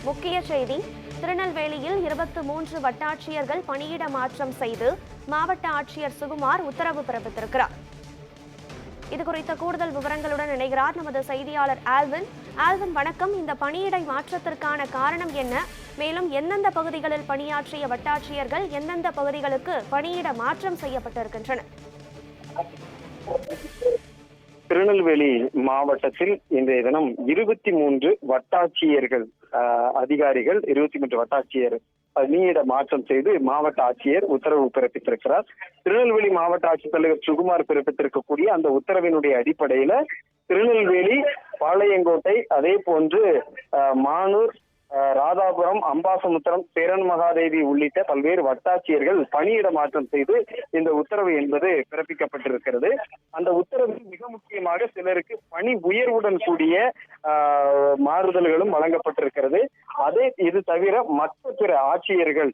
முக்கிய செய்தி. திருநெல்வேலியில் 23 வட்டாட்சியர்கள் பணியிட மாற்றம் செய்து மாவட்ட ஆட்சியர் சுகுமார் உத்தரவு பிறப்பித்திருக்கிறார். இது குறித்த கூடுதல் விவரங்களுடன் இணைகிறார் நமது செய்தியாளர் ஆல்வின். வணக்கம். இந்த பணியிடை மாற்றத்திற்கான காரணம் என்ன? மேலும் எந்தெந்த பகுதிகளில் பணியாற்றிய வட்டாட்சியர்கள் எந்தெந்த பகுதிகளுக்கு பணியிட மாற்றம் செய்யப்பட்டிருக்கின்றன? திருநெல்வேலி மாவட்டத்தில் இன்றைய தினம் 23 வட்டாட்சியர்கள் அதிகாரிகள் 23 வட்டாட்சியர் பணியிட மாற்றம் செய்து மாவட்ட ஆட்சியர் உத்தரவு பிறப்பித்திருக்கிறார். திருநெல்வேலி மாவட்ட ஆட்சித்தலைவர் சுகுமார் பிறப்பித்திருக்கக்கூடிய அந்த உத்தரவினுடைய அடிப்படையில திருநெல்வேலி, பாளையங்கோட்டை, அதே போன்று மானூர், ராதாபுரம், அம்பாசமுத்திரம், சேரன் மகாதேவி உள்ளிட்ட பல்வேறு வட்டாட்சியர்கள் பணியிட மாற்றம் செய்து இந்த உத்தரவு என்பது பிறப்பிக்கப்பட்டிருக்கிறது. அந்த உத்தரவில் மிக முக்கியமாக சிலருக்கு பணி உயர்வுடன் கூடிய மாறுதல்களும் வழங்கப்பட்டிருக்கிறது. இது தவிர மற்ற பிற ஆட்சியர்கள்,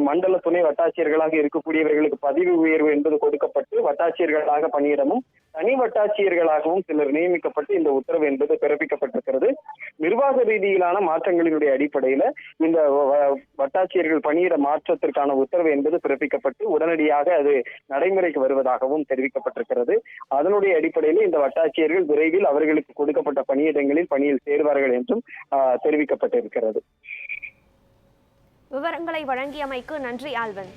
மண்டல துணை வட்டாட்சியர்களாக இருக்கக்கூடியவர்களுக்கு பதவி உயர்வு என்பது கொடுக்கப்பட்டு வட்டாட்சியர்களாக பணியிடமும் தனி வட்டாட்சியர்களாகவும் சிலர் நியமிக்கப்பட்டு இந்த உத்தரவு என்பது பிறப்பிக்கப்பட்டிருக்கிறது. நிர்வாக ரீதியிலான மாற்றங்களினுடைய அடிப்படையில இந்த வட்டாட்சியர்கள் பணியிட மாற்றத்திற்கான உத்தரவு என்பது பிறப்பிக்கப்பட்டு உடனடியாக அது நடைமுறைக்கு வருவதாகவும் தெரிவிக்கப்பட்டிருக்கிறது. அதனுடைய அடிப்படையில் இந்த வட்டாட்சியர்கள் விரைவில் அவர்களுக்கு கொடுக்கப்பட்ட பணியிடங்களில் பணியில் சேர்வார்கள் என்றும் தெரிவிக்கப்பட்டிருக்கிறது. விவரங்களை வழங்கியமைக்கு நன்றி ஆல்வன்.